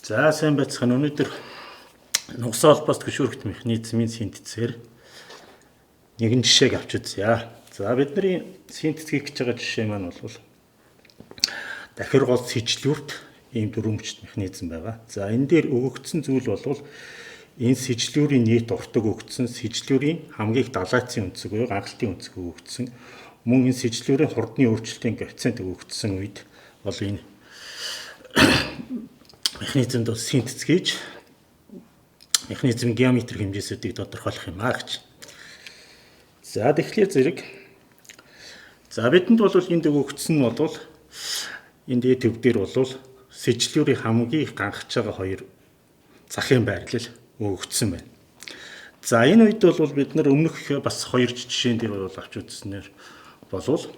За сайн байцгаана. Өнөөдөр нугас холбоос төвшөрөгт механизмын синтезээр нэгэн жишээг авч үзье. За бидний синтез хийх гэж байгаа жишээ маань бол дахир гол сэжлүүрт ийм дөрвөмжт механизм байгаа. За энэ дээр өгөгдсөн зүйл бол энэ сэжлүүрийн нийт уртаг өгөгдсөн, сэжлүүрийн хамгийн их далайцын өнцөг буюу ганхалтын өнцөг өгөгдсөн. Мөн энэ сэжлүүрийн хурдны өөрчлөлтийн коэффициент өгөгдсөн үед бол энэ механизмд синтез хийж механизм геометрик хэмжээсүүдийг тодорхойлох юм аа гэж. За тэгэхээр зэрэг бидэнд бол энд өгөгдсөн нь бол энэ дээд төв дээр бол сэжлүүрийн хамгийн их ганхаж байгаа хоёр захын байрлал өгөгдсөн байна. За энэ үед бол бид нар өмнөх бас хоёр жишээн дээр бол авч үзснээр болвол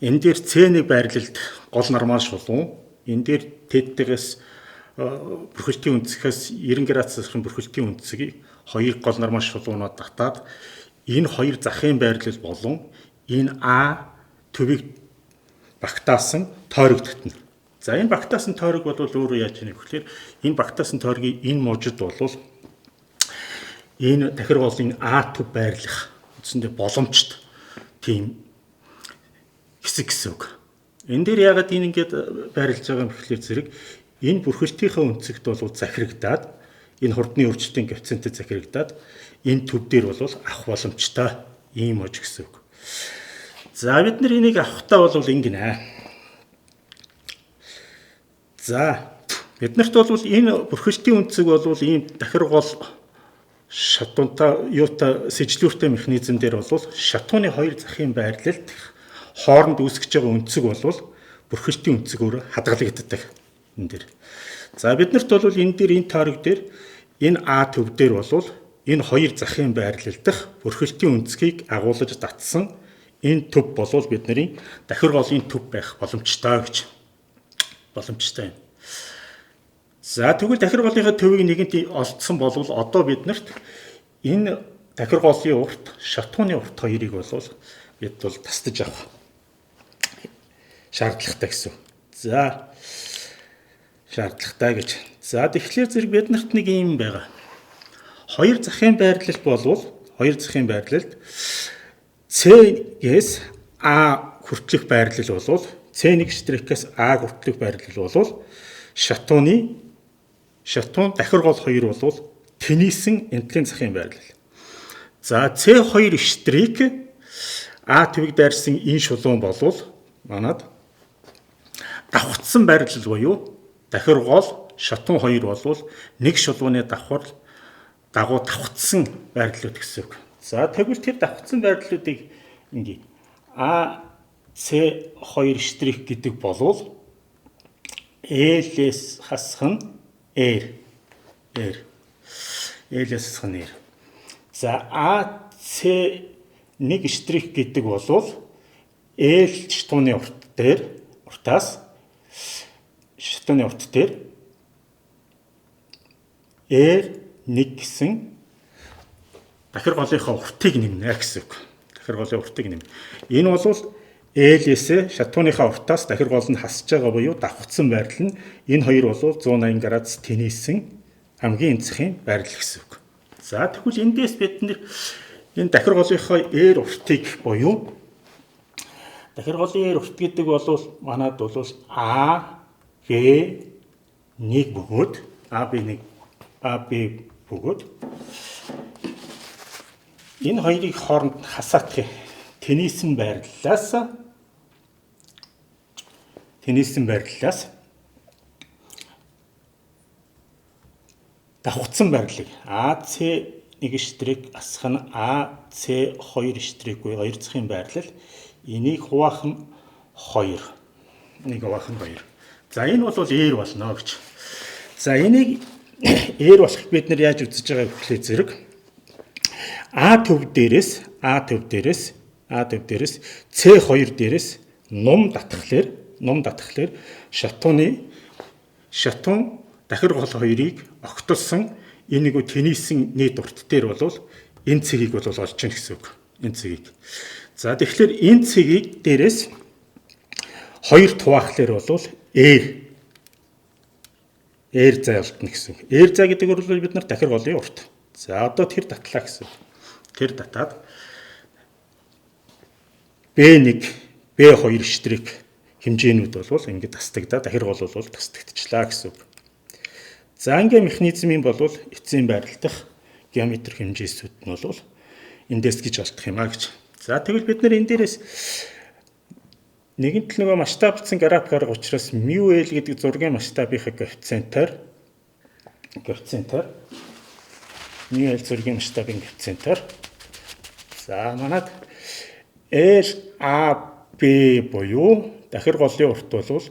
энэ дээр C1 байрлалд гол нормал шулуун, энэ дээр Т-дээс бүрхэлтийн өнцгөөс 90 градусын бүрхэлтийн өнцгийг хоёр гол нормал шулуунууд татаад энэ хоёр захын байрлал болон энэ А төвийг багтаасан тойрог татна. За энэ багтаасан тойрог бол өөрөө яаж яах вэ гэхээр энэ багтаасан тойргийн энэ мужид бол энэ дахир голын А төв байрлах үндсэндээ боломжт тийм хэсэг гэсэн үг. Энэ дээр яагаад энэ ингэж байрлаж байгаа юм гэхлээр зэрэг энэ бүрхэлтийнхээ өнцөгт бол захирагдаад энэ хурдны өөрчлөлтийн коэффициентэд захирагдаад энэ төв дээр бол авах боломжтой ийм мож гэсэн үг. За бид нар энийг авахтаа бол ингэнэ. За биднэрт бол энэ бүрхэлтийн өнцөг бол ийм дахир гол шатуунтай юутай сэжлүүртэй механизм дээр бол шатууны хоёр захын байрлалд хооронд үүсгэж байгаа өнцөг бол бүрхэлтийн өнцөг өөр хадгалагддаг энэ дээр. За биднэрт бол энэ дээр энэ тойрог дээр энэ А төв дээр бол энэ хоёр захын байрлал дах бүрхэлтийн өнцгийг агуулж татсан энэ төв бол бидний дахир голын төв байх боломжтой гэж боломжтой юм. За тэгвэл дахир голынхаа төвийг нэгэнт олдсон бол одоо биднэрт энэ дахир голын урт, шатууны урт хоёрыг бол бид бол тасдаж авах шаардлагатай гэсэн. За шаардлагатай гэж. За тэгэхээр зэрэг биднэрт нэг юм байгаа. Хоёр захын байрлал болвол хоёр захын байрлалд C-гээс А хүртэлх байрлал болвол C1 штрихээс А хүртэлх байрлал болвол шатун дахир гол хоёр болвол тэнийсэн энтлийн захын байрлал. За C2 штрих А төвийг дайрсан энэ шулуун болвол манад давхцсан байрлал буюу дахир гол шатун хоёр болвол нэг шулууны дагуу давхцсан байрлалууд гэсэн үг. За тэгвэл тэр давхцсан байрлалуудыг ингээ А C2 штрих гэдэг болвол L-с хасах нь L-с хасах нь R. За А C1 штрих гэдэг болвол L шатууны уртаас шатууны урт дээр R1 гэсэн дахир голынхаа уртыг нэмнэ гэсэн үг. Дахир голын уртыг нэмнэ. Энэ бол L-с шатууныхаа уртаас дахир гол нь хасж байгаа буюу давхцсан байрлал нь энэ хоёр бол 180 градус тэнийсэн хамгийн энцхийн байрлал гэсэн үг. За тэгвэл эндээс бид энэ дахир голынхаа R уртыг буюу дахир голын R урт гэдэг бол манад бол A B1 бөгөөд AB бөгөөд энэ хоёрыг хооронд хасаах тэнийсэн байрлалаас давхцсан байрлалыг AC1 штрих асах нь AC2 штрих буюу хоёр захын байрлал энийг хуваах нь 2. За энэ бол R болно гэж. За энийг R болох бид нар яаж үзэж байгаа гэхлээр зэрэг А төв дээрээс C2 дээрээс ном татхлаар шатун дахир гол хоёрыг огтолсон энэ нэг тэнийсэн нийт урт дээр бол энэ цэгийг бол олж ийн гэсэн үг. Энэ цэгийг. За тэгэхээр энэ цэгийг дээрээс хоёр хуваахлаар бол R R зай олдно гэсэн үг. R зай гэдэг бол бид нар дахир голын урт. За одоо тэр татлаа гэсэн. Тэр татаад B1, B2 штрих хэмжээнүүд бол ингээд тасдагдаа дахир гол бол тасдагдчихлаа гэсэн үг. За ингээм механизмын бол эцсийн байрлах геометрик хэмжээсүүд нь бол эндээс гэж олдох юм а гэж. За тэгвэл бид нар энэ дээрээс нэгэнт нөгөө масштабцсан график арга учраас μL гэдэг зургийн масштабынхаа коэффициентаар μL зургийн масштабын коэффициентаар за манад LAB буюу дахир голын урт бол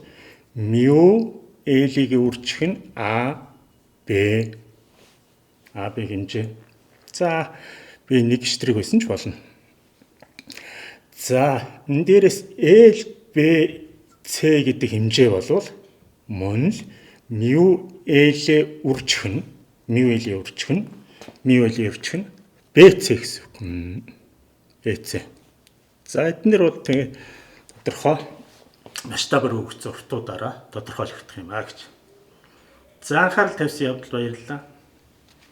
μL-ийг үржих нь AB хэмжээ. За би нэг штрих байсан ч болно. За энэ дээрээс LBC гэдэг хэмжээ бол мөн л μL-ийг үржих нь BC гэсэн үг. BC. За эдгээр бол тэгээ тодорхой масштабаар өгөгдсөн уртуудаараа тодорхойлогдох юм а гэж. За анхаарал тавьсан явдал баярлалаа.